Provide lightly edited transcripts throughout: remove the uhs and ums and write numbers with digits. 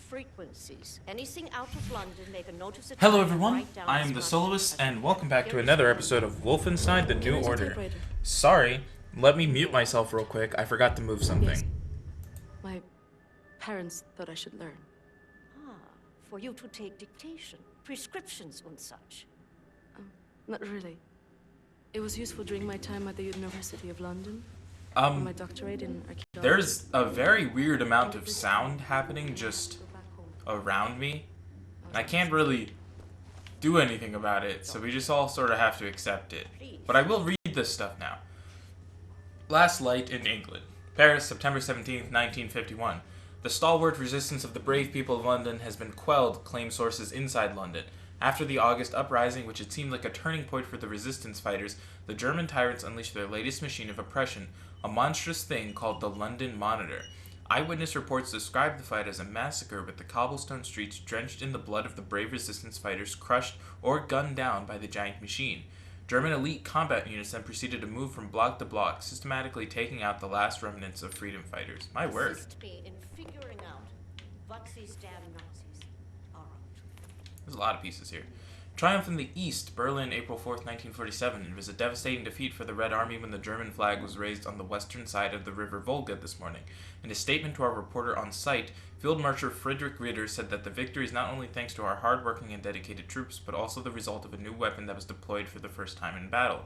frequencies. Anything out of London, make a note of the Hello time and everyone, write down I as am the much Soloist, as and you welcome back to can. another episode of Wolfenstein: The New Order. Sorry, let me mute myself real quick, I forgot to move something. Yes. My parents thought I should learn. Ah, for you to take dictation, prescriptions and such. Not really. It was useful during my time at the University of London. For my doctorate in archaeology. There's a very weird amount of sound happening just around me. I can't really do anything about it, so we just all sort of have to accept it. But I will read this stuff now. Last light in England. Paris, September 17th, 1951. The stalwart resistance of the brave people of London has been quelled, claim sources inside London. After the August uprising, which had seemed like a turning point for the resistance fighters, the German tyrants unleashed their latest machine of oppression, a monstrous thing called the London Monitor. Eyewitness reports describe the fight as a massacre, with the cobblestone streets drenched in the blood of the brave resistance fighters crushed or gunned down by the giant machine. German elite combat units then proceeded to move from block to block, systematically taking out the last remnants of freedom fighters. My word. Assist me in figuring out what these damn Nazis are up to. There's a lot of pieces here. Triumph in the East, Berlin, April 4th, 1947. It was a devastating defeat for the Red Army when the German flag was raised on the western side of the River Volga this morning. In a statement to our reporter on site, Field Marshal Friedrich Ritter said that the victory is not only thanks to our hardworking and dedicated troops, but also the result of a new weapon that was deployed for the first time in battle.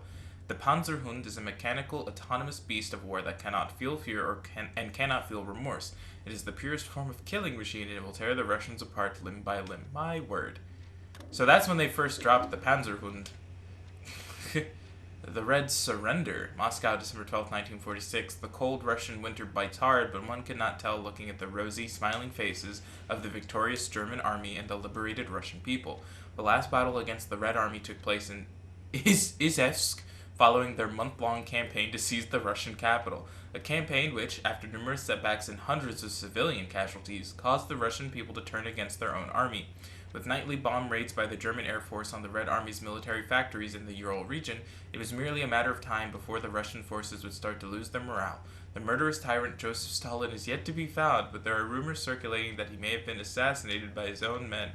The Panzerhund is a mechanical, autonomous beast of war that cannot feel fear and cannot feel remorse. It is the purest form of killing machine, and it will tear the Russians apart limb by limb. My word. So that's when they first dropped the Panzerhund. The Reds surrender. Moscow, December 12, 1946. The cold Russian winter bites hard, but one cannot tell looking at the rosy, smiling faces of the victorious German army and the liberated Russian people. The last battle against the Red Army took place in Izhevsk, following their month-long campaign to seize the Russian capital. A campaign which, after numerous setbacks and hundreds of civilian casualties, caused the Russian people to turn against their own army. With nightly bomb raids by the German Air Force on the Red Army's military factories in the Ural region, it was merely a matter of time before the Russian forces would start to lose their morale. The murderous tyrant Joseph Stalin is yet to be found, but there are rumors circulating that he may have been assassinated by his own men.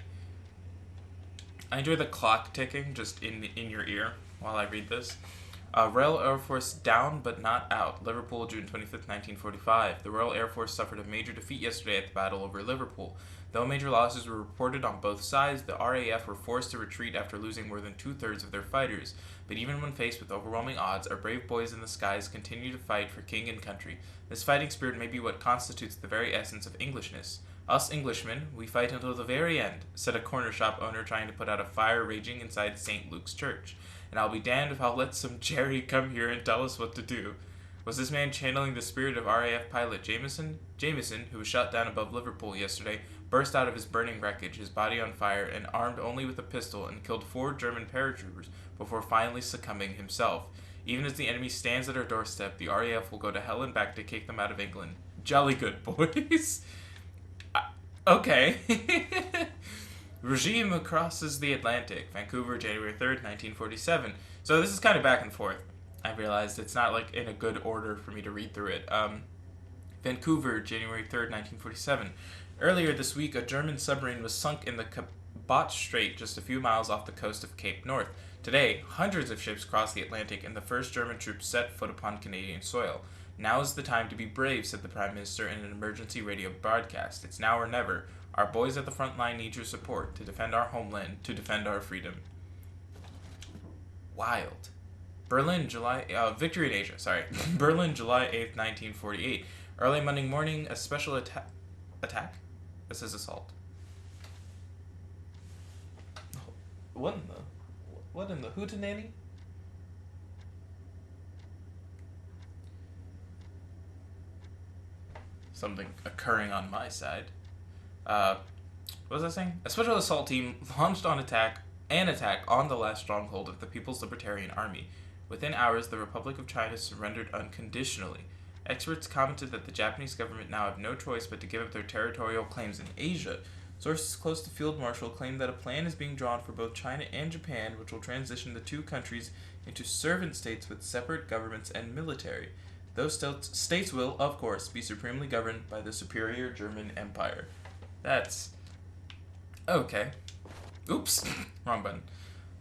I enjoy the clock ticking just in your ear while I read this. Royal Air Force down but not out. Liverpool, June 25th, 1945. The Royal Air Force suffered a major defeat yesterday at the battle over Liverpool. Though major losses were reported on both sides, the RAF were forced to retreat after losing more than two-thirds of their fighters. But even when faced with overwhelming odds, our brave boys in the skies continue to fight for king and country. This fighting spirit may be what constitutes the very essence of Englishness. Us Englishmen, we fight until the very end, said a corner shop owner trying to put out a fire raging inside St. Luke's Church. And I'll be damned if I'll let some Jerry come here and tell us what to do. Was this man channeling the spirit of RAF pilot Jameson? Jameson, who was shot down above Liverpool yesterday, burst out of his burning wreckage, his body on fire, and armed only with a pistol, and killed 4 German paratroopers before finally succumbing himself. Even as the enemy stands at our doorstep, the RAF will go to hell and back to kick them out of England. Jolly good, boys. Okay. Regime crosses the Atlantic. Vancouver, January 3rd, 1947. So this is kind of back and forth. I realized it's not like in a good order for me to read through it. Vancouver, January 3rd, 1947. Earlier this week, a German submarine was sunk in the Cabot Strait just a few miles off the coast of Cape North. Today, hundreds of ships crossed the Atlantic and the first German troops set foot upon Canadian soil. Now is the time to be brave, said the Prime Minister in an emergency radio broadcast. It's now or never. Our boys at the front line need your support to defend our homeland, to defend our freedom. Wild. Berlin, Victory in Asia, sorry. Berlin, July 8th, 1948. Early Monday morning, a special attack? This is assault. What in the hootenanny? Something occurring on my side. What was I saying? A special assault team launched an attack on the last stronghold of the People's Libertarian Army. Within hours, the Republic of China surrendered unconditionally. Experts commented that the Japanese government now have no choice but to give up their territorial claims in Asia. Sources close to Field Marshal claim that a plan is being drawn for both China and Japan, which will transition the two countries into servant states with separate governments and military. Those states will, of course, be supremely governed by the superior German Empire. That's Okay. Oops. Wrong button.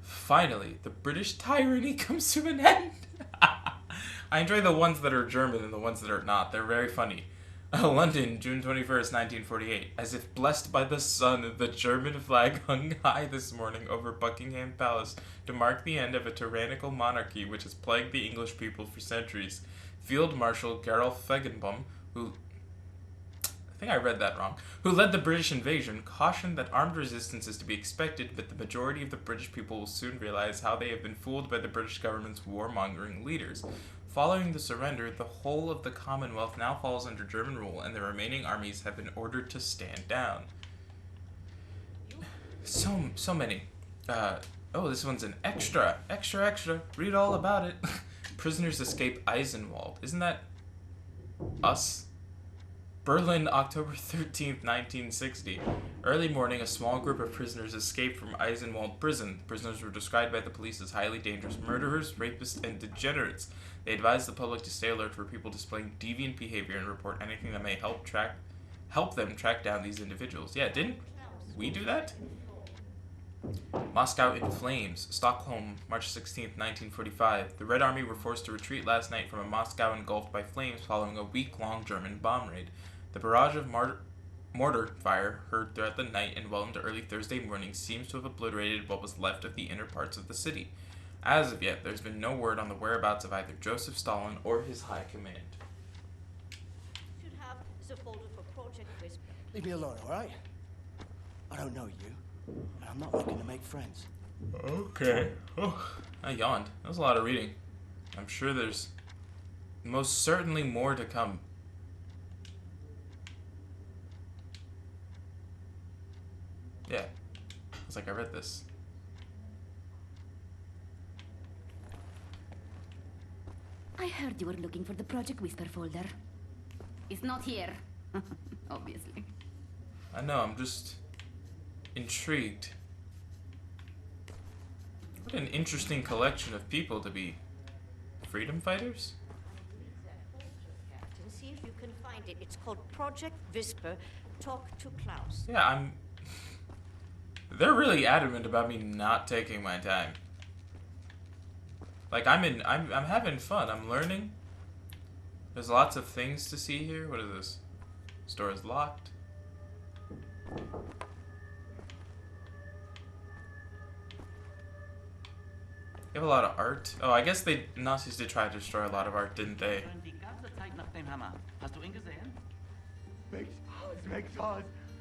Finally, the British tyranny comes to an end. I enjoy the ones that are German and the ones that are not. They're very funny. London, June 21st, 1948. As if blessed by the sun, the German flag hung high this morning over Buckingham Palace to mark the end of a tyrannical monarchy which has plagued the English people for centuries. Field Marshal Gerolf Feigenbaum, who... I think I read that wrong. Who led the British invasion, cautioned that armed resistance is to be expected, but the majority of the British people will soon realize how they have been fooled by the British government's warmongering leaders. Following the surrender, the whole of the Commonwealth now falls under German rule, and the remaining armies have been ordered to stand down. So many. Oh, this one's an extra. Extra. Read all about it. Prisoners escape Eisenwald. Isn't that us? Berlin, October 13th, 1960. Early morning, a small group of prisoners escaped from Eisenwald prison. The prisoners were described by the police as highly dangerous murderers, rapists, and degenerates. They advised the public to stay alert for people displaying deviant behavior and report anything that may help them track down these individuals. Yeah, didn't we do that? Moscow in flames. Stockholm, March 16th, 1945. The Red Army were forced to retreat last night from a Moscow engulfed by flames following a week-long German bomb raid. The barrage of mortar fire heard throughout the night and well into early Thursday morning seems to have obliterated what was left of the inner parts of the city. As of yet, there's been no word on the whereabouts of either Joseph Stalin or his high command. Should have the folder for Project Whisper. Leave me alone, all right? I don't know you, and I'm not looking to make friends. Okay. Oh, I yawned. That was a lot of reading. I'm sure there's most certainly more to come. Yeah. It's like I read this. I heard you were looking for the Project Whisper folder. It's not here. Obviously. I know, I'm just intrigued. What an interesting collection of people to be freedom fighters? Captain, see if you can find it. It's called Project Whisper. Talk to Klaus. Yeah, they're really adamant about me not taking my time. Like I'm having fun. I'm learning. There's lots of things to see here. What is this? Store is locked. You have a lot of art. Oh, I guess Nazis did try to destroy a lot of art, didn't they?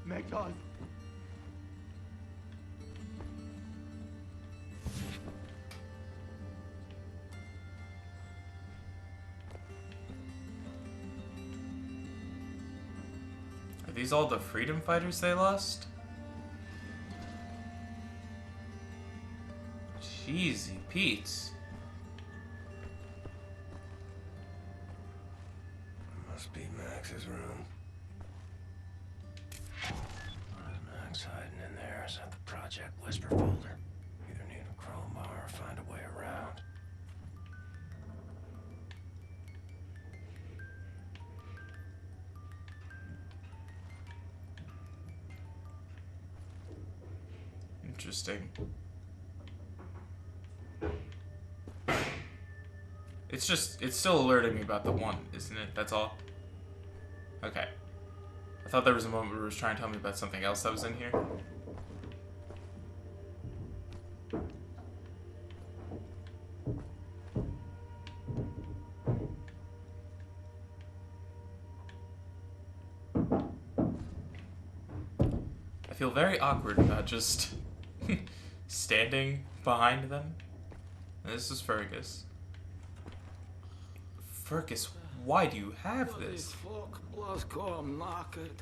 McDonald's. Are these all the freedom fighters they lost? Jeezy Pete's. Must be Max's room. Max hiding in there is at the Project Whisper folder. Either need a crowbar or find a way around. Interesting. It's still alerting me about the one, isn't it? That's all? Okay. I thought there was a moment where it was trying to tell me about something else that was in here. I feel very awkward about just standing behind them. This is Fergus. Fergus, why do you have this? Fuck, I'm knackered.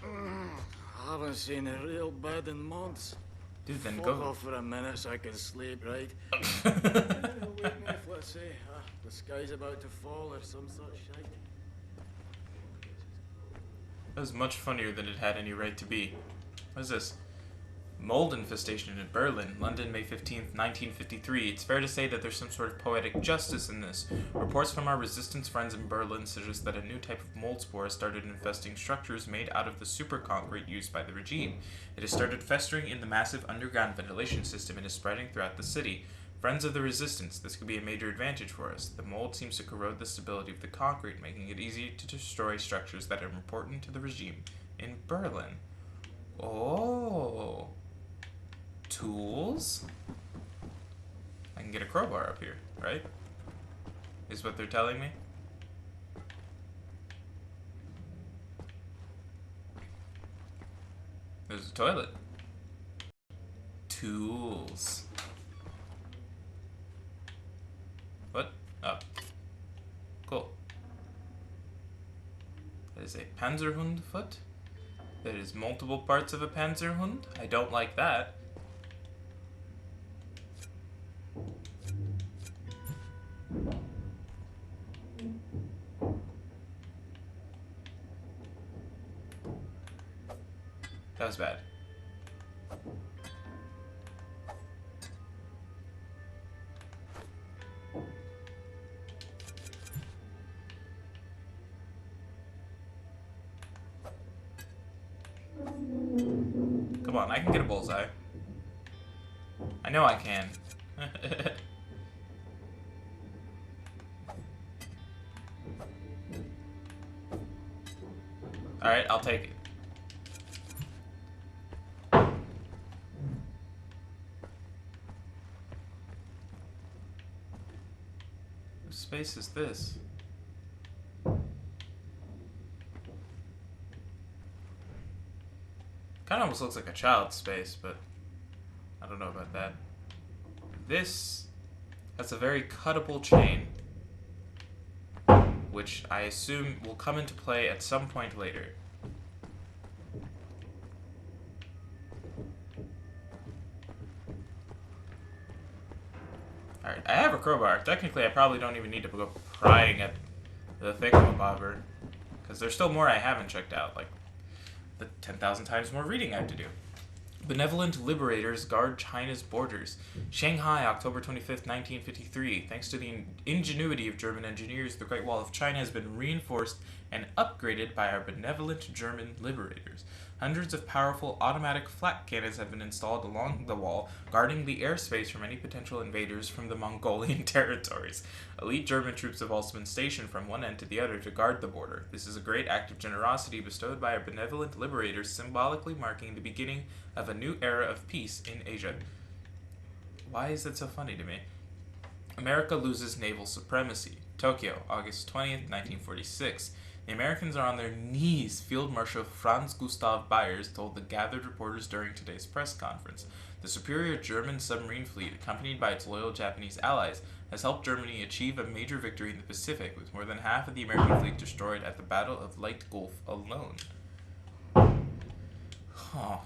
I haven't seen a real bed in months. Dude, then Fuck go. off for a minute so I can sleep, right? Wake me if, let's say, the sky's about to fall or some such shite. That was much funnier than it had any right to be. What is this? Mold infestation in Berlin, London, May 15th, 1953. It's fair to say that there's some sort of poetic justice in this. Reports from our resistance friends in Berlin suggest that a new type of mold spore has started infesting structures made out of the super concrete used by the regime. It has started festering in the massive underground ventilation system and is spreading throughout the city. Friends of the resistance, this could be a major advantage for us. The mold seems to corrode the stability of the concrete, making it easy to destroy structures that are important to the regime in Berlin. Oh. Tools? I can get a crowbar up here, right? Is what they're telling me? There's a toilet. Tools. What? Oh. Cool. That is a Panzerhund foot. That is multiple parts of a Panzerhund. I don't like that. That was bad. Come on, I can get a bullseye. I know I can. Alright, I'll take it. What space is this? Kinda almost looks like a child's space, but I don't know about that. This has a very cuttable chain, which I assume will come into play at some point later. Alright, I have a crowbar. Technically, I probably don't even need to go prying at the thingamabobber, because there's still more I haven't checked out, like the 10,000 times more reading I have to do. Benevolent liberators guard China's borders. Shanghai, October 25th, 1953. Thanks to the ingenuity of German engineers, the Great Wall of China has been reinforced and upgraded by our benevolent German liberators. Hundreds of powerful automatic flak cannons have been installed along the wall, guarding the airspace from any potential invaders from the Mongolian territories. Elite German troops have also been stationed from one end to the other to guard the border. This is a great act of generosity bestowed by our benevolent liberators, symbolically marking the beginning of a new era of peace in Asia. Why is that so funny to me? America loses naval supremacy. Tokyo, August 20th, 1946. The Americans are on their knees, Field Marshal Franz Gustav Byers told the gathered reporters during today's press conference. The superior German submarine fleet, accompanied by its loyal Japanese allies, has helped Germany achieve a major victory in the Pacific, with more than half of the American fleet destroyed at the Battle of Leyte Gulf alone. Huh.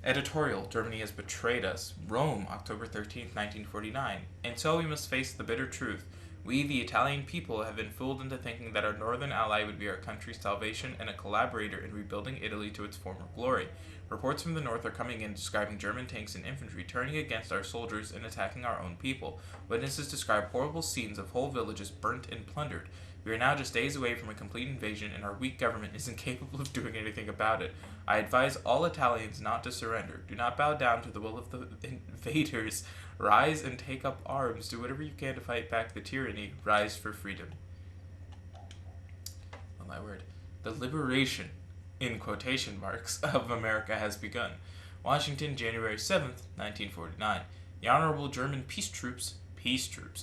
Editorial, Germany has betrayed us. Rome, October 13th, 1949. And so we must face the bitter truth. We, the Italian people, have been fooled into thinking that our northern ally would be our country's salvation and a collaborator in rebuilding Italy to its former glory. Reports from the north are coming in describing German tanks and infantry turning against our soldiers and attacking our own people. Witnesses describe horrible scenes of whole villages burnt and plundered. We are now just days away from a complete invasion, and our weak government is incapable of doing anything about it. I advise all Italians not to surrender. Do not bow down to the will of the invaders. Rise and take up arms. Do whatever you can to fight back the tyranny. Rise for freedom. Oh my word. The liberation, in quotation marks, of America has begun. Washington, January 7th, 1949. The Honorable German Peace Troops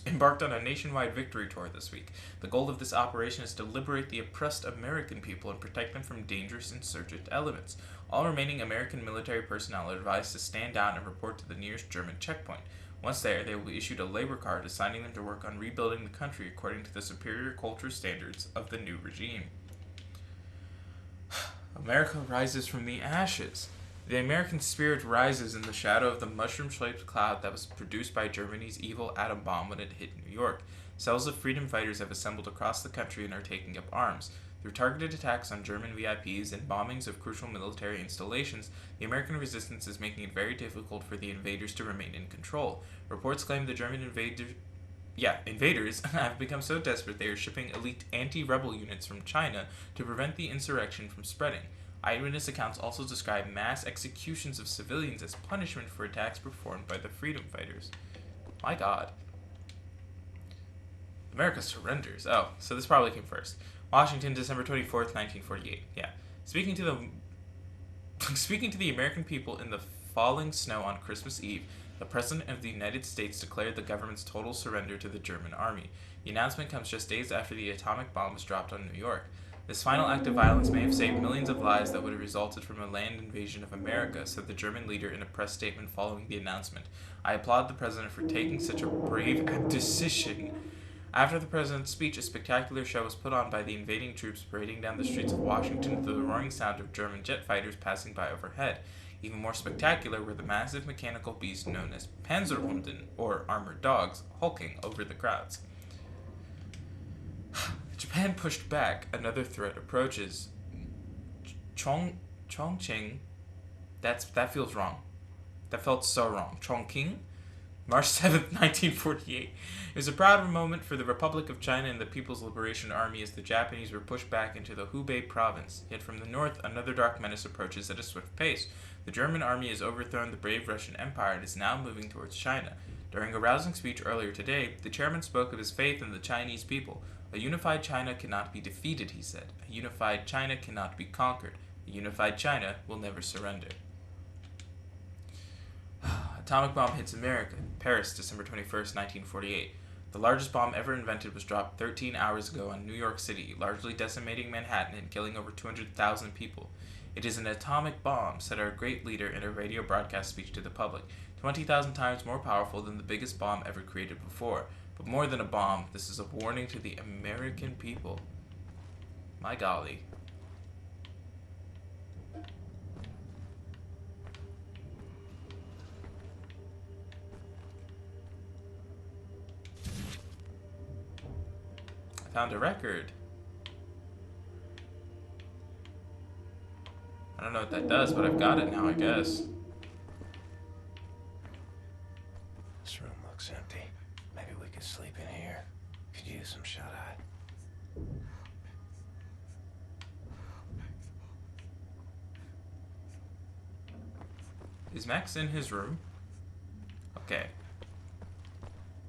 embarked on a nationwide victory tour this week. The goal of this operation is to liberate the oppressed American people and protect them from dangerous insurgent elements. All remaining American military personnel are advised to stand down and report to the nearest German checkpoint. Once there, they will be issued a labor card assigning them to work on rebuilding the country according to the superior culture standards of the new regime. America rises from the ashes. The American spirit rises in the shadow of the mushroom-shaped cloud that was produced by Germany's evil atom bomb when it hit New York. Cells of freedom fighters have assembled across the country and are taking up arms. Through targeted attacks on German VIPs and bombings of crucial military installations, the American resistance is making it very difficult for the invaders to remain in control. Reports claim the German invaders have become so desperate they are shipping elite anti-rebel units from China to prevent the insurrection from spreading. Eyewitness accounts also describe mass executions of civilians as punishment for attacks performed by the freedom fighters. My God. America surrenders. Oh, so this probably came first. Washington, December 24th, 1948. Yeah. Speaking to the American people in the falling snow on Christmas Eve, the President of the United States declared the government's total surrender to the German army. The announcement comes just days after the atomic bomb was dropped on New York. This final act of violence may have saved millions of lives that would have resulted from a land invasion of America, said the German leader in a press statement following the announcement. I applaud the president for taking such a brave decision. After the president's speech, a spectacular show was put on by the invading troops parading down the streets of Washington to the roaring sound of German jet fighters passing by overhead. Even more spectacular were the massive mechanical beasts known as Panzerhunden, or armored dogs, hulking over the crowds. Japan pushed back. Another threat approaches. Chongqing. That feels wrong. That felt so wrong. Chongqing? March 7th, 1948. It was a proud moment for the Republic of China and the People's Liberation Army as the Japanese were pushed back into the Hubei province. Yet from the north, another dark menace approaches at a swift pace. The German army has overthrown the brave Russian Empire and is now moving towards China. During a rousing speech earlier today, the chairman spoke of his faith in the Chinese people. A unified China cannot be defeated, he said. A unified China cannot be conquered. A unified China will never surrender. Atomic bomb hits America. Paris, December 21st, 1948. The largest bomb ever invented was dropped 13 hours ago on New York City, largely decimating Manhattan and killing over 200,000 people. It is an atomic bomb, said our great leader in a radio broadcast speech to the public, 20,000 times more powerful than the biggest bomb ever created before. But more than a bomb, this is a warning to the American people. My golly. I found a record. I don't know what that does, but I've got it now, I guess. This room looks empty. Maybe we could sleep in here. Could use some shut-eye. Is Max in his room? Okay.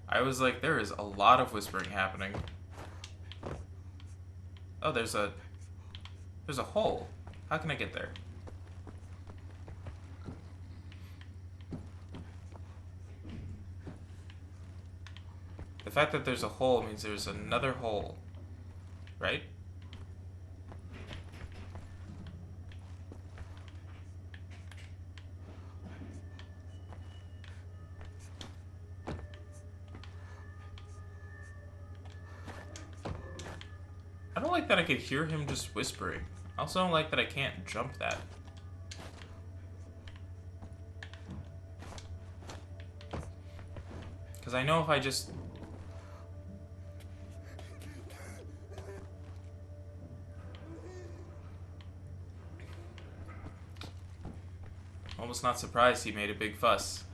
I was like, there is a lot of whispering happening. Oh, there's a hole. How can I get there? The fact that there's a hole means there's another hole, right? I don't like that I could hear him just whispering. I also don't like that I can't jump that. Because I know if I just... Almost not surprised he made a big fuss.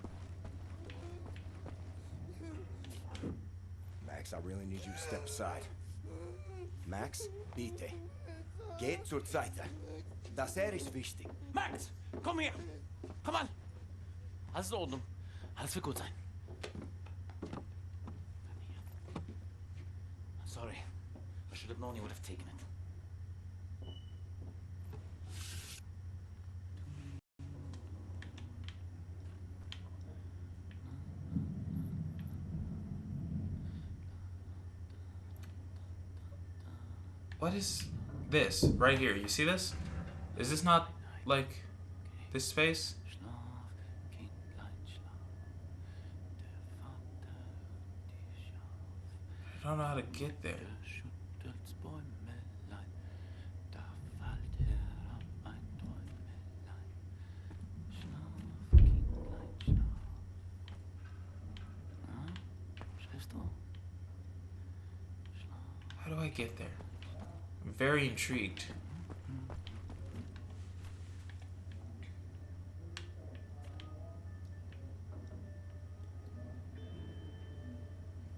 Max, I really need you to step aside. Max, bitte. Geht zur Seite. Das ist wichtig. Max, komm her! Komm an! Alles in Ordnung. Alles wird gut sein. Sorry. I should have known you would have taken it. What is this right here? You see this? Is this not like this space? I don't know how to get there. How do I get there? I'm very intrigued.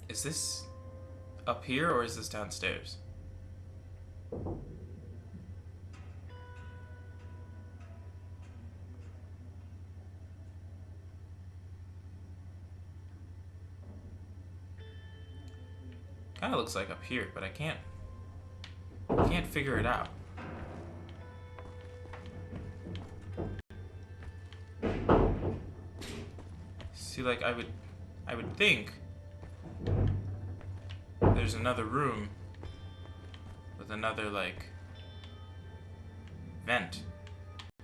Is this up here or is this downstairs? Kind of looks like up here, but I can't figure it out. See, like I would think there's another room with another like vent,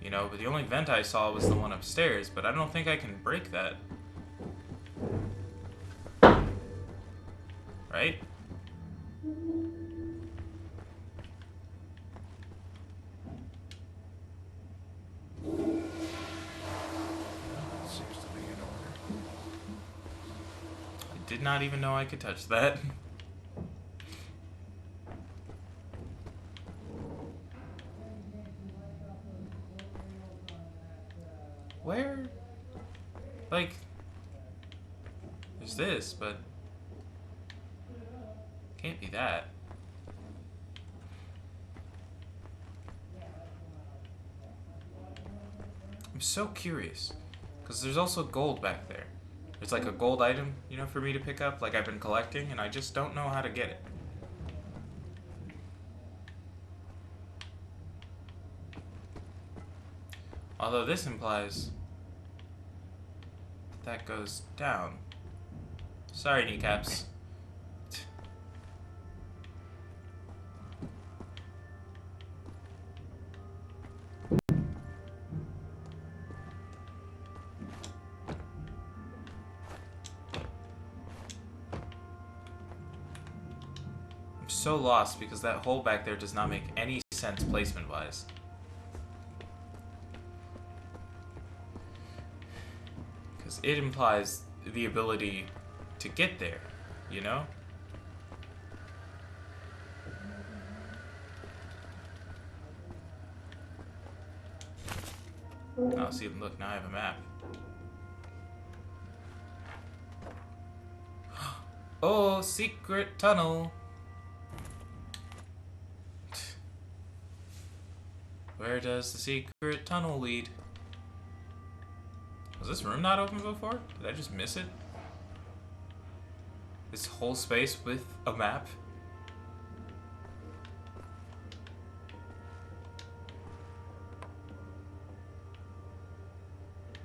you know, but the only vent I saw was the one upstairs, but I don't think I can break that. Right? Seems to be in order. I did not even know I could touch that. Where? Like, there's this, but can't be that. I'm so curious, because there's also gold back there. There's like a gold item, you know, for me to pick up, like I've been collecting, and I just don't know how to get it. Although this implies that goes down. Sorry, kneecaps. I'm so lost because that hole back there does not make any sense placement-wise. Because it implies the ability to get there, you know? Oh, see, look, now I have a map. Oh, secret tunnel. Where does the secret tunnel lead? Was this room not open before? Did I just miss it? This whole space with a map?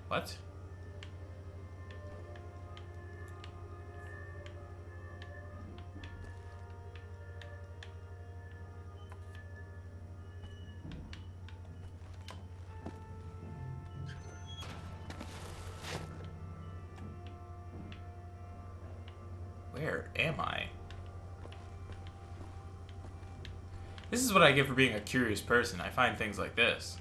What? Where am I? This is what I get for being a curious person. I find things like this.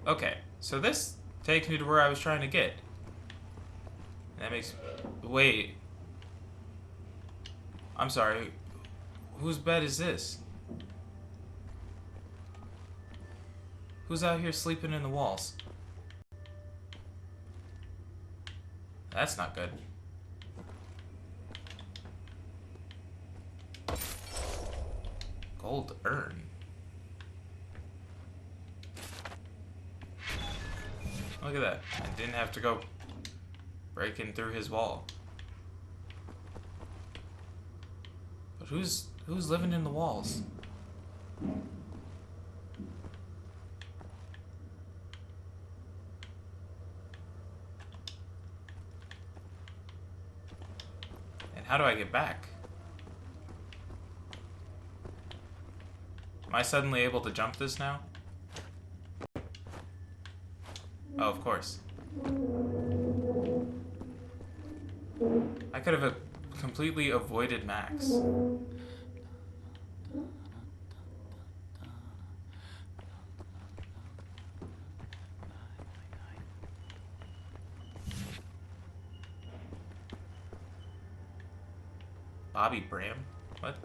Okay, so this takes me to where I was trying to get. That makes... Wait. I'm sorry. Whose bed is this? Who's out here sleeping in the walls? That's not good. Gold urn. Look at that. I didn't have to go breaking through his wall. But who's living in the walls? And how do I get back? Am I suddenly able to jump this now? Oh, of course. I could have completely avoided Max. Hobby Bram? What?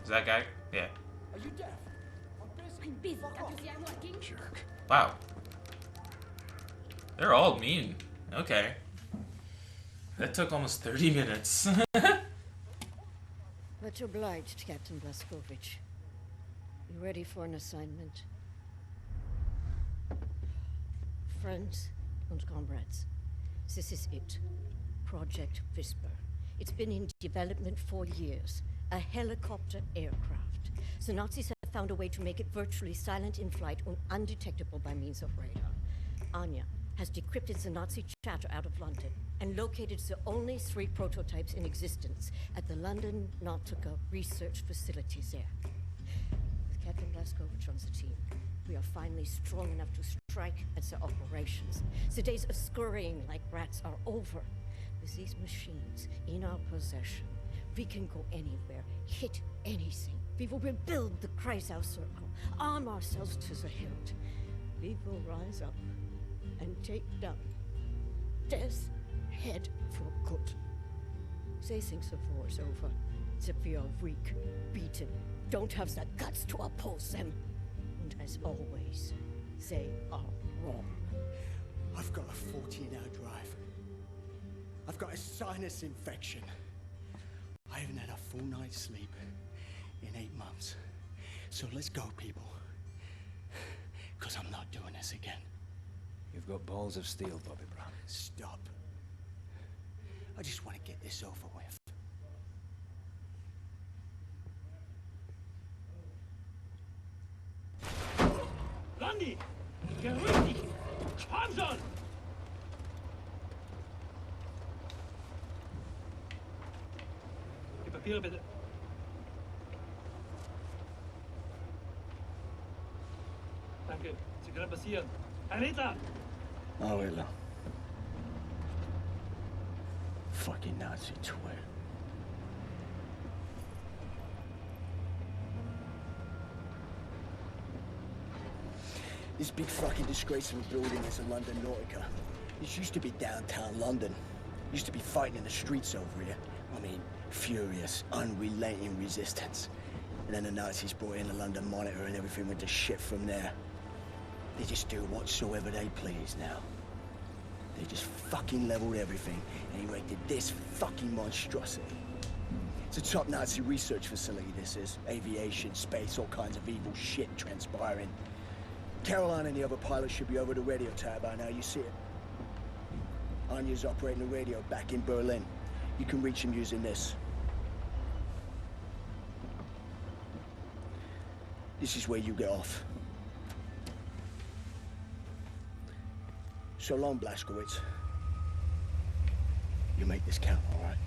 Is that guy? Yeah. Are you deaf? I'm busy. I'm busy. Can't you see I'm working? Jerk. Wow. They're all mean. Okay. That took almost 30 minutes. Much obliged, Captain Blazkowicz. You ready for an assignment? Friends and comrades, this is it. Project Whisper. It's been in development for years. A helicopter aircraft. The Nazis have found a way to make it virtually silent in flight and undetectable by means of radar. Anya has decrypted the Nazi chatter out of London and located the only 3 prototypes in existence at the London Nautica research facilities there. With Captain Blazkowicz on the team, we are finally strong enough to strike at the operations. The days of scurrying like rats are over. With these machines in our possession, we can go anywhere, hit anything. We will rebuild the Kreisau Circle, arm ourselves to the hilt. We will rise up and take down death's head for good. They think the war's over, that we are weak, beaten, don't have the guts to oppose them. And as always, they are wrong. I've got a 14-hour drive. I've got a sinus infection. I haven't had a full night's sleep in 8 months. So let's go, people. Because I'm not doing this again. You've got balls of steel, Bobby Brown. Stop. I just want to get this over with. Gandhi! Get ready! Hands on! Die Papiere bitte. Danke. Sie können passieren. Herr Ritter! Oh, Hitler. Fucking Nazi twit. This big fucking disgrace of a building is a London Nautica. This used to be downtown London. Used to be fighting in the streets over here. I mean, furious, unrelenting resistance. And then the Nazis brought in the London Monitor and everything went to shit from there. They just do whatsoever they please now. They just fucking leveled everything and erected this fucking monstrosity. It's a top Nazi research facility, this is. Aviation, space, all kinds of evil shit transpiring. Caroline and the other pilots should be over the radio tower by now, you see it. Anya's operating the radio back in Berlin. You can reach him using this. This is where you get off. So long, Blazkowicz. You make this count, all right?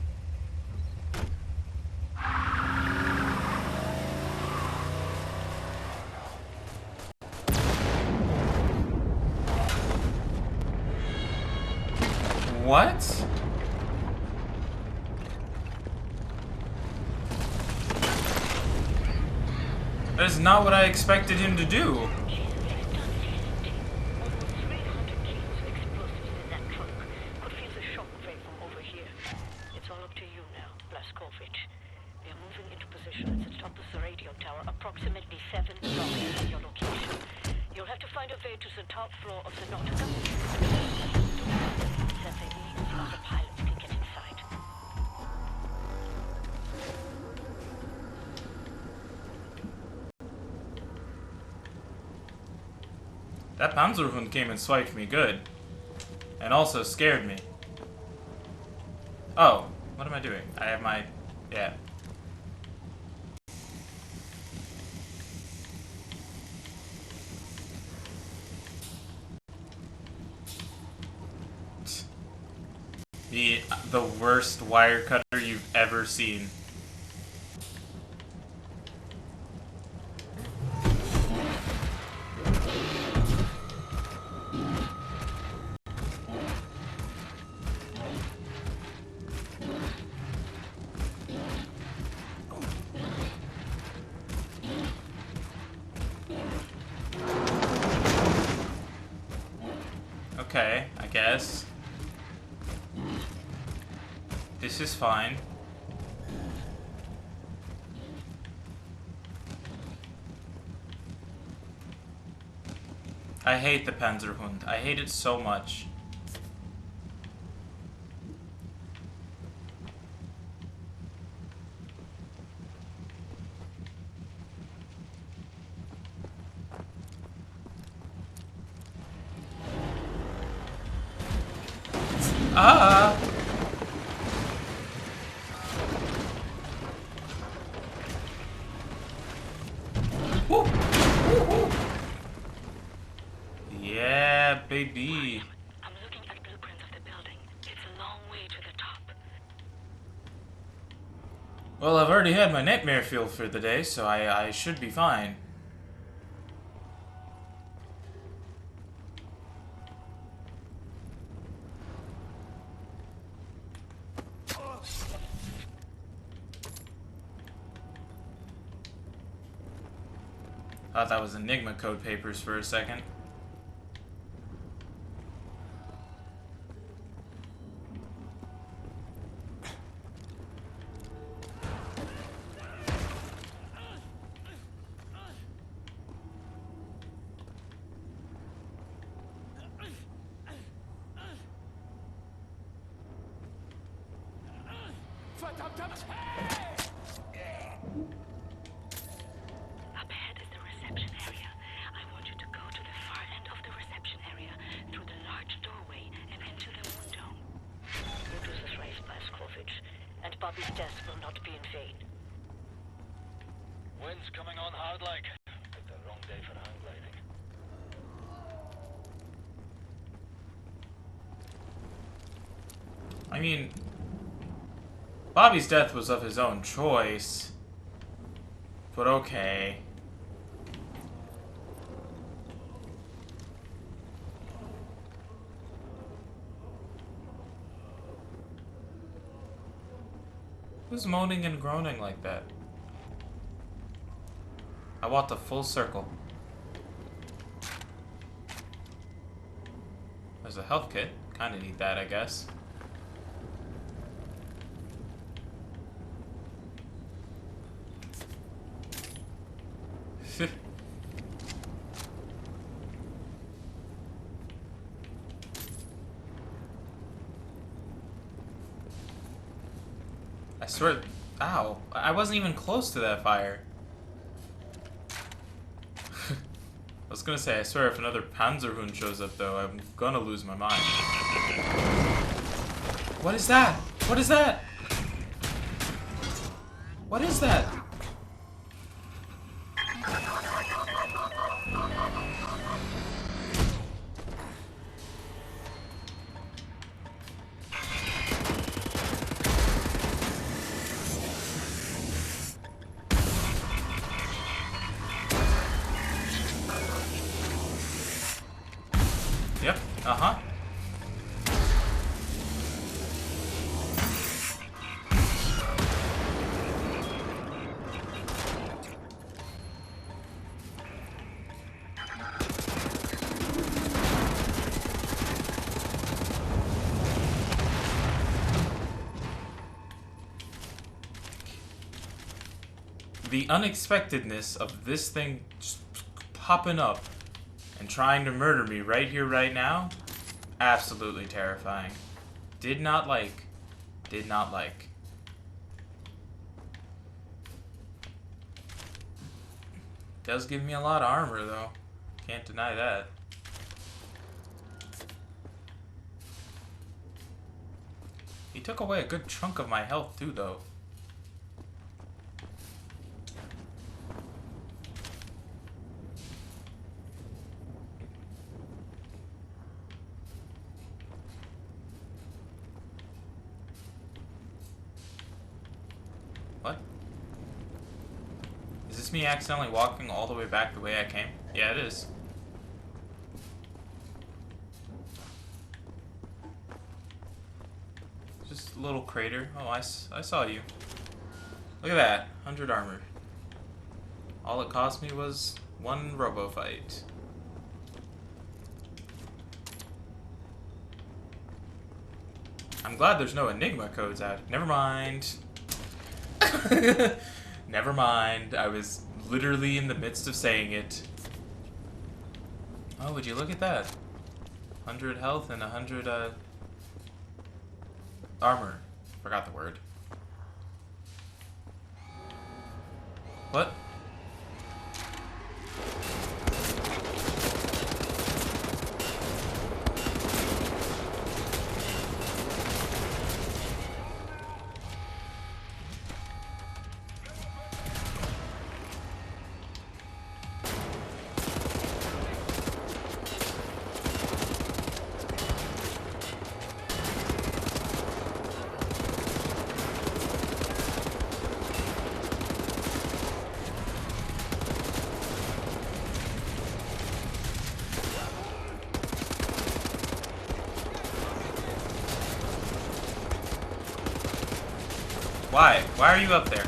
What? That is not what I expected him to do. That Panzerhund came and swiped me good. And also scared me. Oh, what am I doing? I have my... yeah. The worst wire cutter you've ever seen. Okay, I guess. This is fine. I hate the Panzerhund. I hate it so much. Ah! Woo! Woo-hoo! Yeah, baby. I'm looking at blueprints of the building. It's a long way to the top. Well, I've already had my nightmare fuel for the day, so I should be fine. Thought that was Enigma code papers for a second. Up ahead is the reception area. I want you to go to the far end of the reception area, through the large doorway, and into the moon dome. Brutus is raised by Scorvage, and Bobby's death will not be in vain. Wind's coming on hard like. Picked the wrong day for hang gliding. I mean, Bobby's death was of his own choice. But okay. Who's moaning and groaning like that? I want the full circle. There's a health kit. Kinda need that, I guess. I swear, ow, I wasn't even close to that fire. I was gonna say, I swear if another Panzerhund shows up though, I'm gonna lose my mind. What is that? What is that? What is that? Yep, uh-huh. The unexpectedness of this thing just popping up and trying to murder me right here, right now, absolutely terrifying. Did not like. Did not like. Does give me a lot of armor, though. Can't deny that. He took away a good chunk of my health, too, though. What? Is this me accidentally walking all the way back the way I came? Yeah, it is. Just a little crater. Oh, I saw you. Look at that. 100 armor. All it cost me was one robo fight. I'm glad there's no Enigma codes out. Never mind. Never mind. I was literally in the midst of saying it. Oh, would you look at that? 100 health and 100 armor. Forgot the word. What? Why? Why are you up there?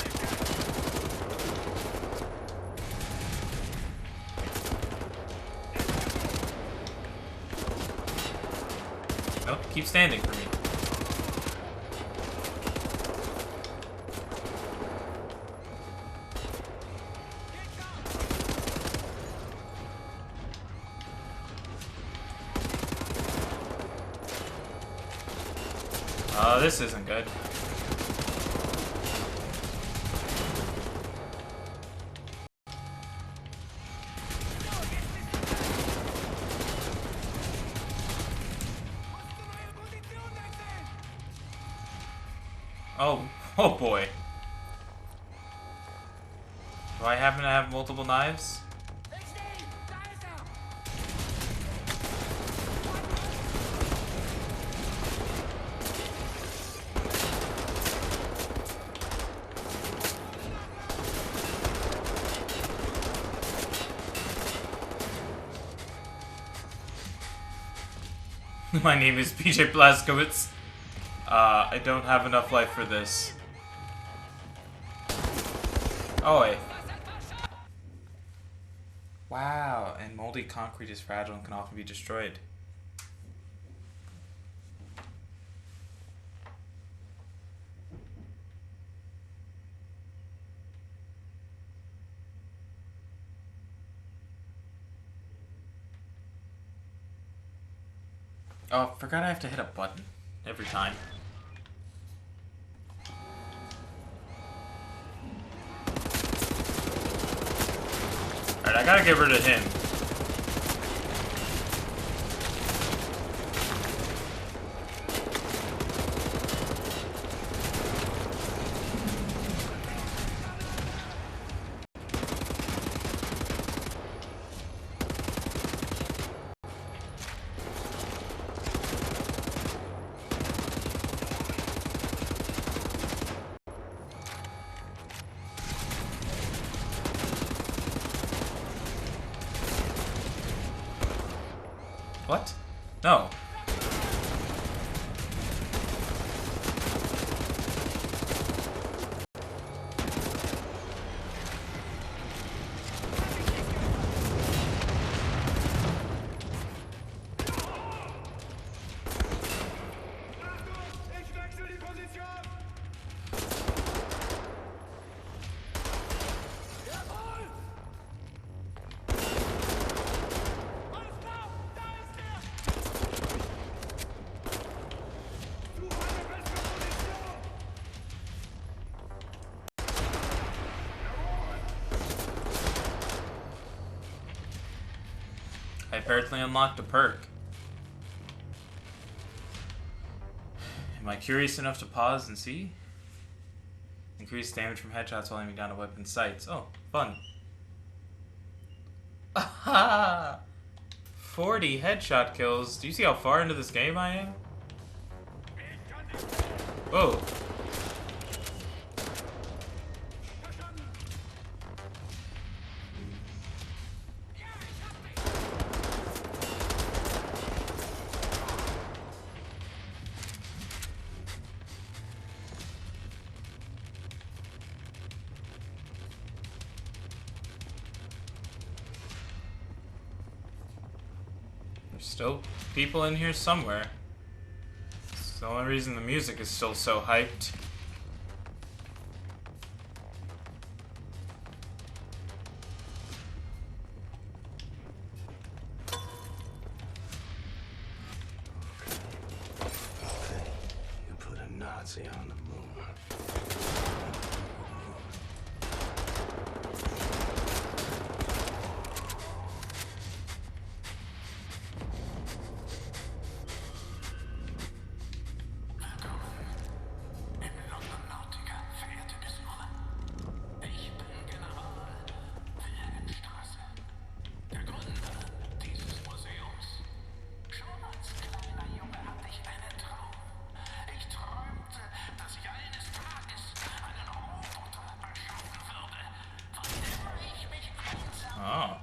Nope, keep standing for me. Oh, this isn't good. Oh boy. Do I happen to have multiple knives? My name is PJ Blazkowicz. I don't have enough life for this. Oh, wait. Wow, and moldy concrete is fragile and can often be destroyed. Oh, forgot I have to hit a button every time. Alright, I gotta get rid of him. What? No. I apparently unlocked a perk. Am I curious enough to pause and see? Increased damage from headshots while aiming down a weapon's sights. Oh, fun. Aha! 40 headshot kills. Do you see how far into this game I am? Whoa. There's still people in here somewhere. It's the only reason the music is still so hyped. Nazi on the moon. Oh.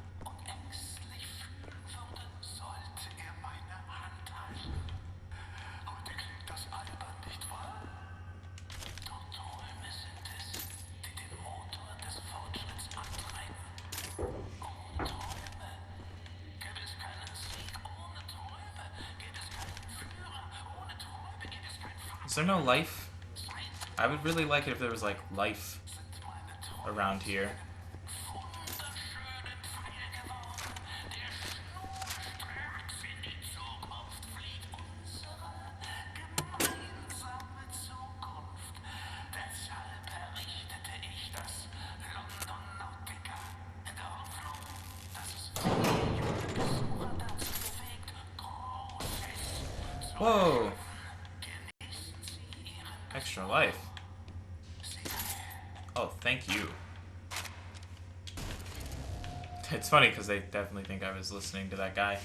Is there no life? I would really like it if there was, like, life around here. Whoa! Extra life. Oh, thank you. It's funny because they definitely think I was listening to that guy.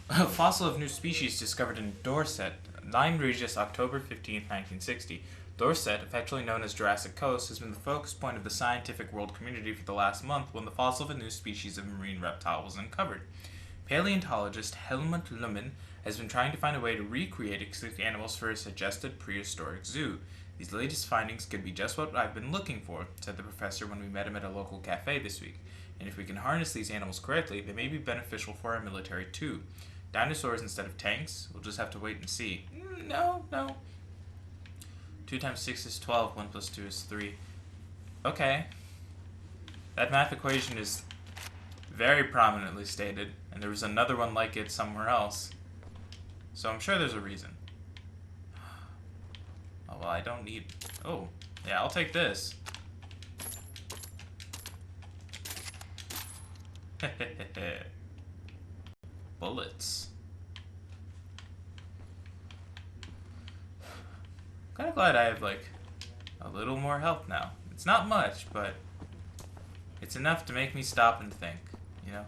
A fossil of new species discovered in Dorset, Lyme Regis, October 15th, 1960. Dorset, affectionately known as Jurassic Coast, has been the focus point of the scientific world community for the last month when the fossil of a new species of marine reptile was uncovered. Paleontologist Helmut Luhmann has been trying to find a way to recreate extinct animals for a suggested prehistoric zoo. These latest findings could be just what I've been looking for, said the professor when we met him at a local cafe this week. And if we can harness these animals correctly, they may be beneficial for our military too. Dinosaurs instead of tanks? We'll just have to wait and see. No. 2 times 6 is 12, 1 plus 2 is 3. Okay. That math equation is very prominently stated, and there was another one like it somewhere else. So I'm sure there's a reason. Oh, well, I don't need... Oh, yeah, I'll take this. Bullets. Kinda glad I have, like, a little more health now. It's not much, but it's enough to make me stop and think, you know?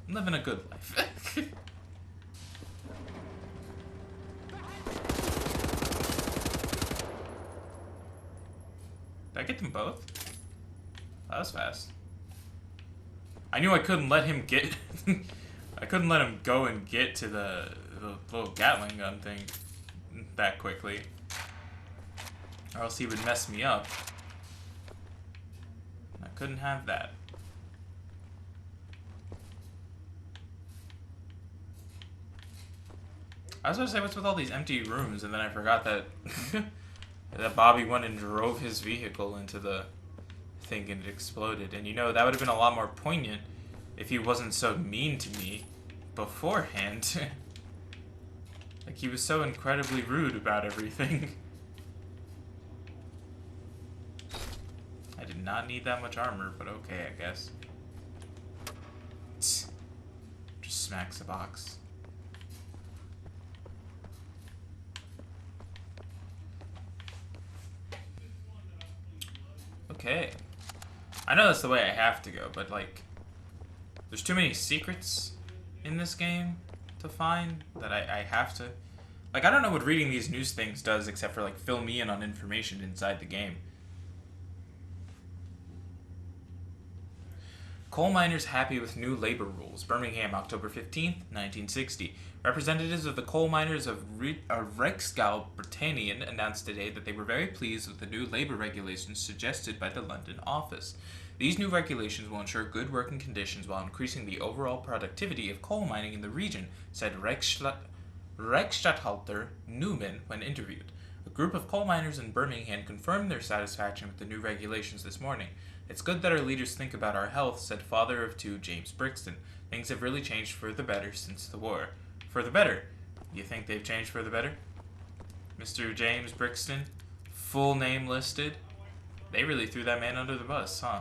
I'm living a good life. Did I get them both? That was fast. I knew I couldn't let him get... I couldn't let him go and get to the little Gatling gun thing that quickly. Or else he would mess me up. I couldn't have that. I was going to say, what's with all these empty rooms? And then I forgot that that Bobby went and drove his vehicle into the thing and it exploded. And you know, that would have been a lot more poignant if he wasn't so mean to me beforehand. Like, he was so incredibly rude about everything. I did not need that much armor, but okay, I guess. Just smacks the box. Okay. I know that's the way I have to go, but, like, there's too many secrets in this game to find that I have to... Like, I don't know what reading these news things does except for, like, fill me in on information inside the game. Coal miners happy with new labor rules. Birmingham, October 15th, 1960. Representatives of the coal miners of Reichsgau Britannien announced today that they were very pleased with the new labor regulations suggested by the London office. These new regulations will ensure good working conditions while increasing the overall productivity of coal mining in the region, said Reichsstatthalter Newman when interviewed. A group of coal miners in Birmingham confirmed their satisfaction with the new regulations this morning. It's good that our leaders think about our health, said father of two James Brixton. Things have really changed for the better since the war. For the better? You think they've changed for the better? Mr. James Brixton? full name listed. They really threw that man under the bus, huh?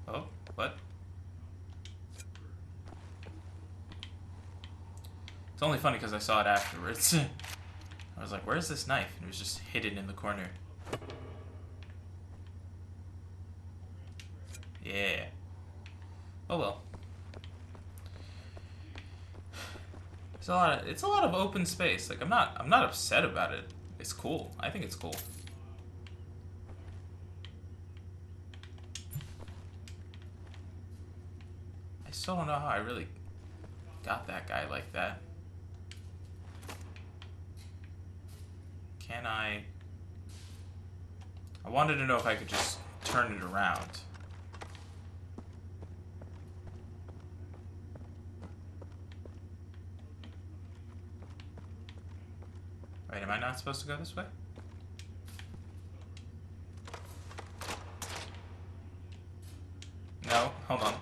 Oh, what? It's only funny because I saw it afterwards. I was like, where's this knife? And it was just hidden in the corner. Yeah. Oh well. It's a lot of open space. Like I'm not upset about it. It's cool. I think it's cool. I still don't know how I really got that guy like that. Can I wanted to know if I could just turn it around. Wait, am I not supposed to go this way? No, hold on.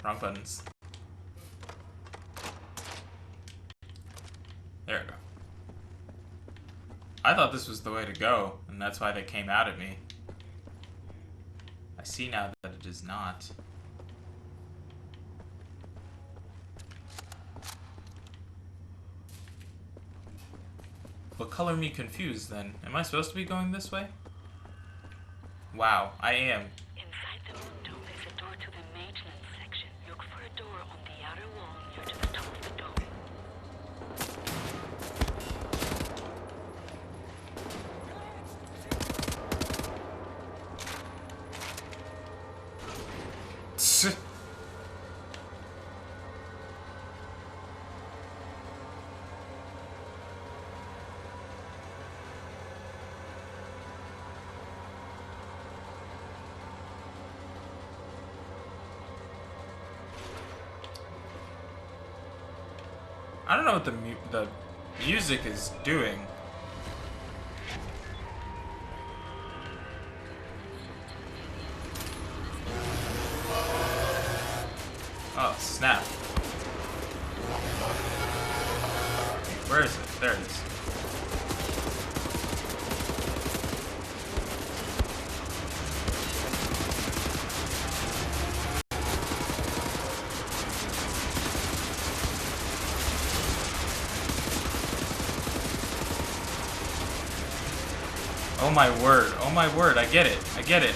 Wrong buttons. There we go. I thought this was the way to go, and that's why they came out at me. I see now that it is not. But color me confused then. Am I supposed to be going this way? Wow, I am. Inside the moon dome is a door to the maintenance section. Look for a door on the outer wall near to the top of the dome. I don't know what the music is doing. Oh, snap. Where is it? There it is. Oh my word, I get it, I get it.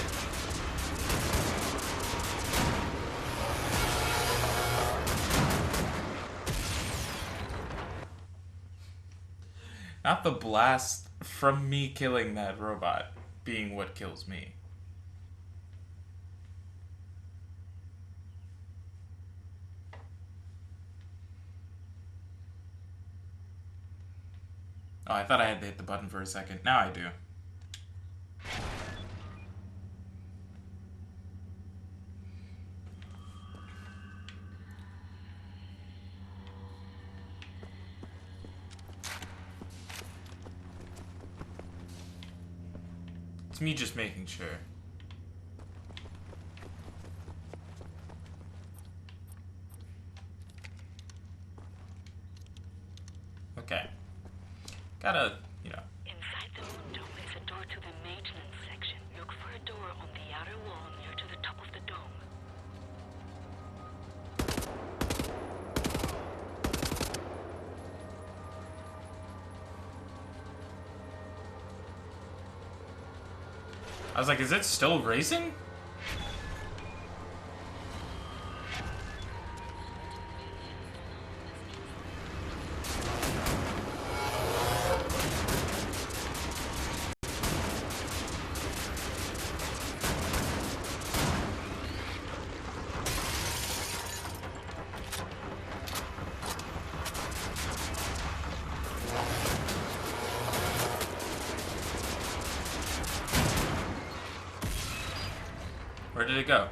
Not the blast from me killing that robot being what kills me. Oh, I thought I had to hit the button for a second. Now I do. It's me just making sure. Okay. Gotta, you know. Inside the moon dome is a door to the maintenance section. Look for a door on the outer wall near to the top of the dome. I was like, is it still racing? Where did it go?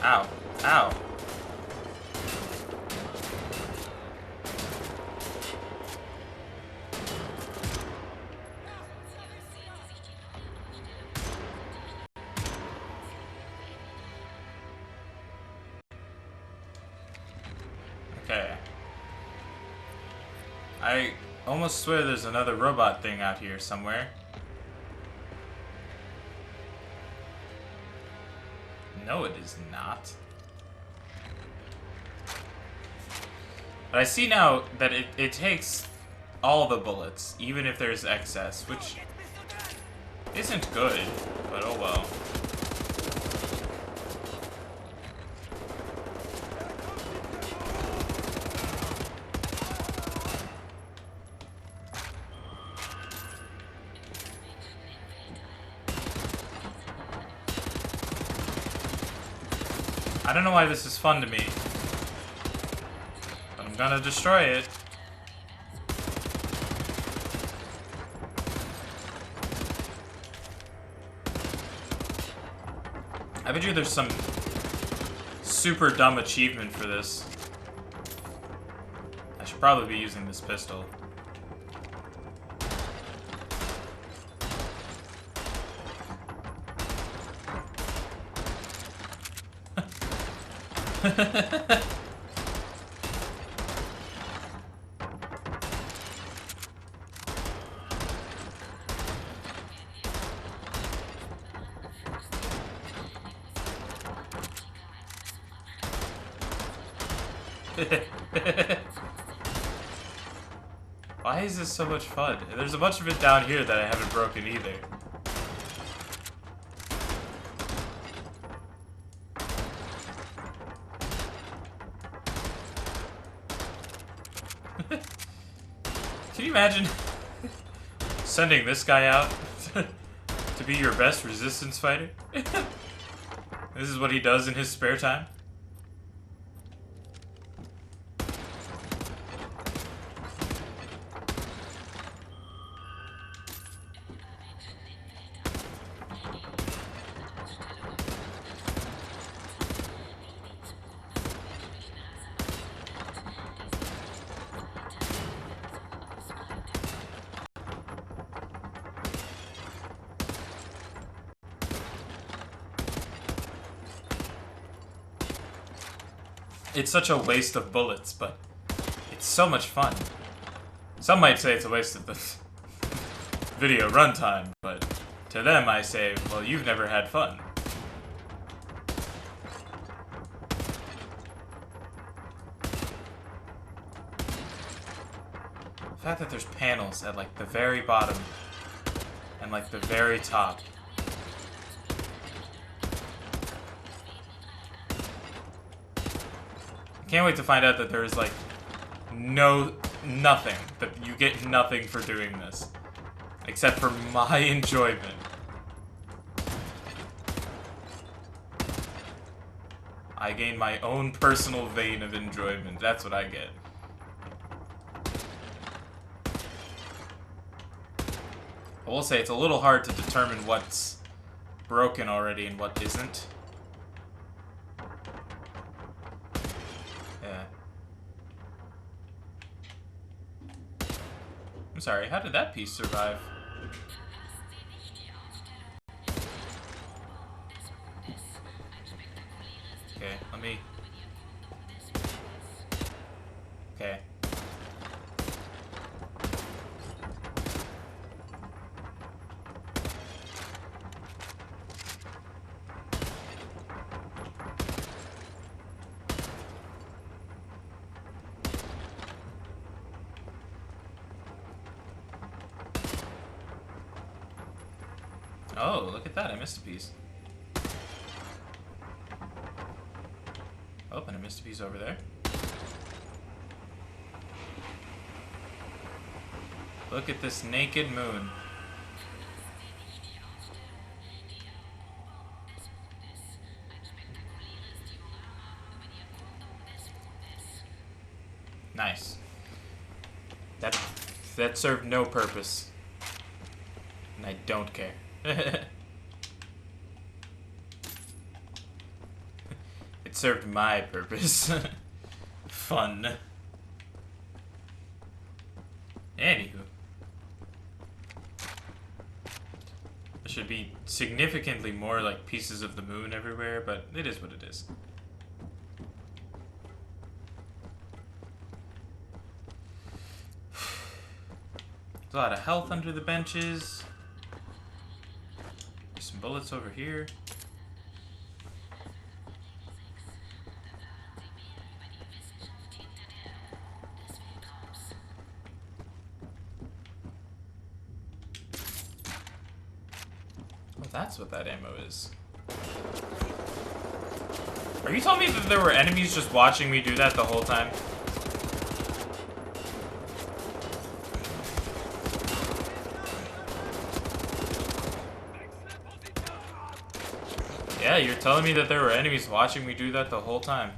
Ow. Ow. I almost swear there's another robot thing out here somewhere. No, it is not. But I see now that it takes all the bullets, even if there's excess, which isn't good, but oh well. I don't know why this is fun to me, but I'm gonna destroy it. I bet you there's some super dumb achievement for this. I should probably be using this pistol. Why is this so much fun? There's a bunch of it down here that I haven't broken either. Can you imagine sending this guy out to be your best resistance fighter? This is what he does in his spare time? It's such a waste of bullets, but it's so much fun. Some might say it's a waste of the video runtime, but to them I say, well, you've never had fun. The fact that there's panels at like the very bottom and like the very top. Can't wait to find out that there is like nothing, that you get nothing for doing this, except for my enjoyment. I gain my own personal vein of enjoyment. That's what I get. I will say it's a little hard to determine what's broken already and what isn't. I'm sorry, how did that piece survive? Okay, let me... Okay. Oh, look at that, I missed a piece. Oh, and I missed a piece over there. Look at this naked moon. Nice. That served no purpose. And I don't care. It served my purpose. Fun. Anywho. There should be significantly more like pieces of the moon everywhere, but it is what it is. There's a lot of health under the benches. There's some bullets over here. Oh, that's what that ammo is. Are you telling me that there were enemies just watching me do that the whole time? Yeah, you're telling me that there were enemies watching me do that the whole time.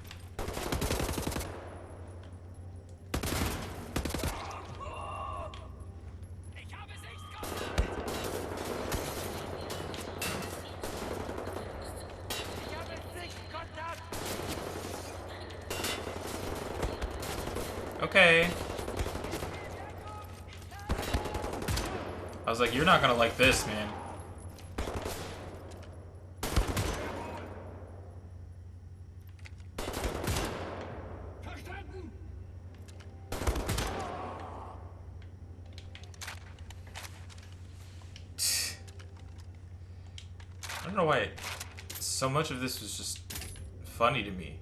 Okay. I was like, you're not gonna like this, man. I don't know why so much of this was just funny to me.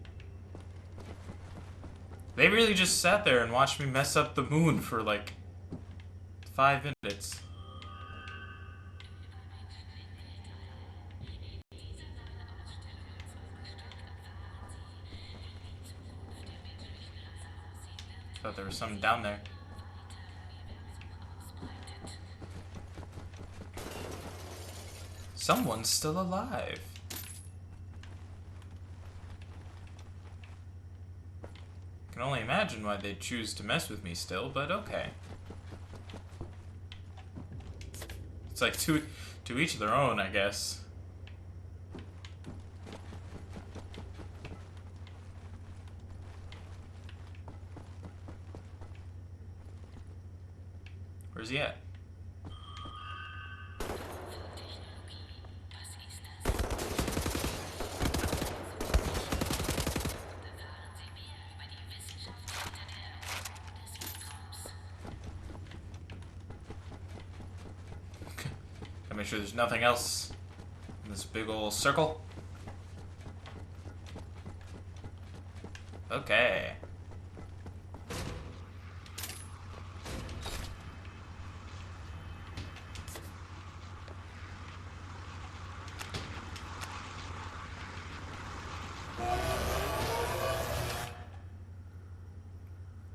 They really just sat there and watched me mess up the moon for like 5 minutes. Thought there was something down there. Someone's still alive. Can only imagine why they'd choose to mess with me still, but okay. It's like to each their own, I guess. Where's he at? Make sure there's nothing else in this big old circle. Okay.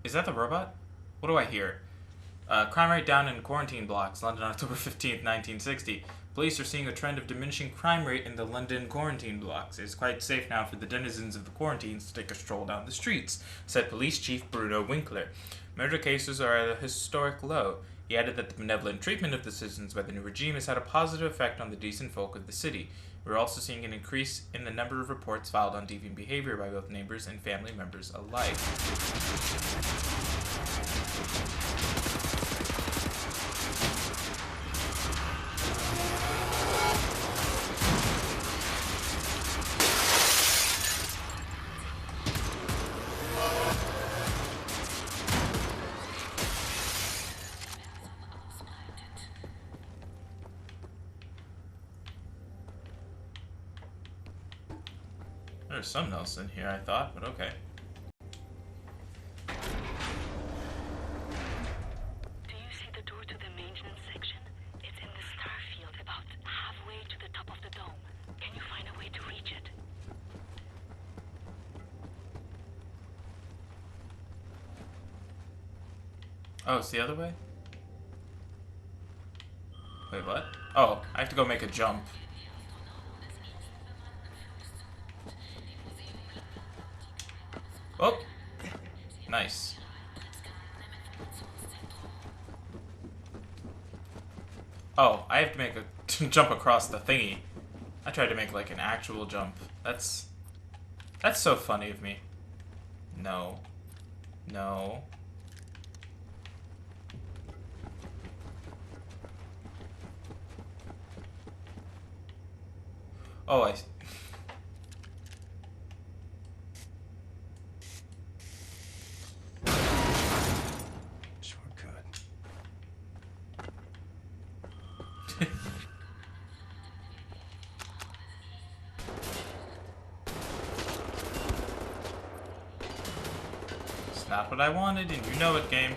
Is that the robot? What do I hear? Crime rate down in quarantine blocks, London, October 15th, 1960. Police are seeing a trend of diminishing crime rate in the London quarantine blocks. It's quite safe now for the denizens of the quarantines to take a stroll down the streets, said Police Chief Bruno Winkler. Murder cases are at a historic low. He added that the benevolent treatment of the citizens by the new regime has had a positive effect on the decent folk of the city. We're also seeing an increase in the number of reports filed on deviant behavior by both neighbors and family members alike. There's something else in here, I thought, but okay. Do you see the door to the maintenance section? It's in the star field, about halfway to the top of the dome. Can you find a way to reach it? Oh, it's the other way? Wait, what? Oh, I have to go make a jump. Oh! Nice. Oh, I have to make a jump across the thingy. I tried to make like an actual jump. That's so funny of me. No. No. Oh, Shortcut. It's not what I wanted, and you know it, game.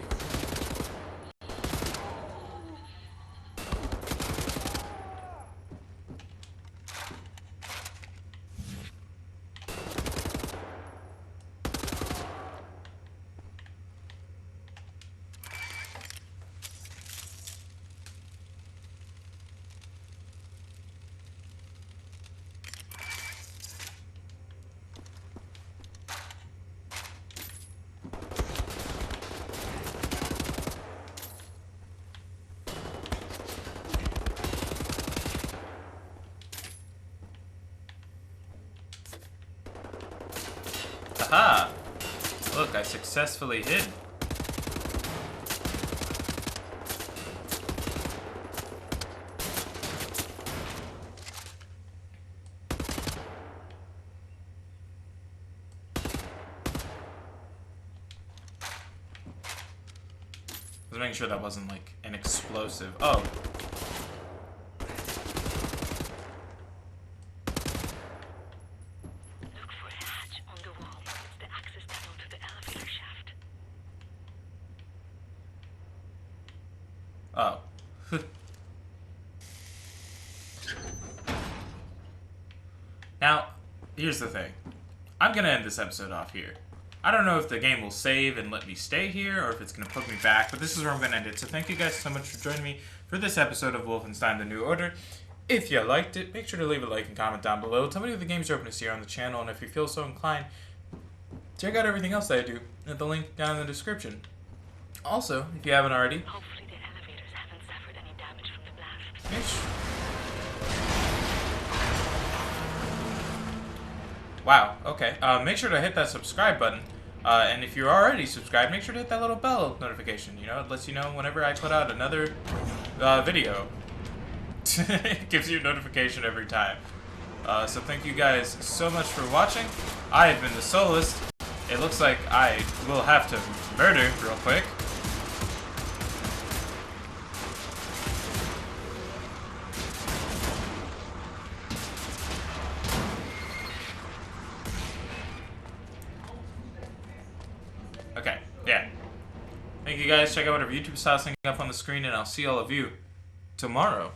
Aha! Look, I successfully hid. I was making sure that wasn't like an explosive. Oh. Look for a hatch on the wall. It's the access tunnel to the elevator shaft. Oh. Now, here's the thing. I'm gonna end this episode off here. I don't know if the game will save and let me stay here, or if it's gonna put me back, but this is where I'm gonna end it. So thank you guys so much for joining me for this episode of Wolfenstein: The New Order. If you liked it, make sure to leave a like and comment down below. Tell me what the games you're open to see here on the channel, and if you feel so inclined, check out everything else that I do at the link down in the description. Also, if you haven't already, Hopefully the elevators haven't suffered any damage from the blast. make sure... Wow, okay. Make sure to hit that subscribe button. And if you're already subscribed, make sure to hit that little bell notification. You know, it lets you know whenever I put out another video. It gives you a notification every time. So thank you guys so much for watching. I have been the Soloist. It looks like I will have to murder real quick. Okay, yeah. Thank you guys. Check out whatever YouTube style's up on the screen, and I'll see all of you tomorrow.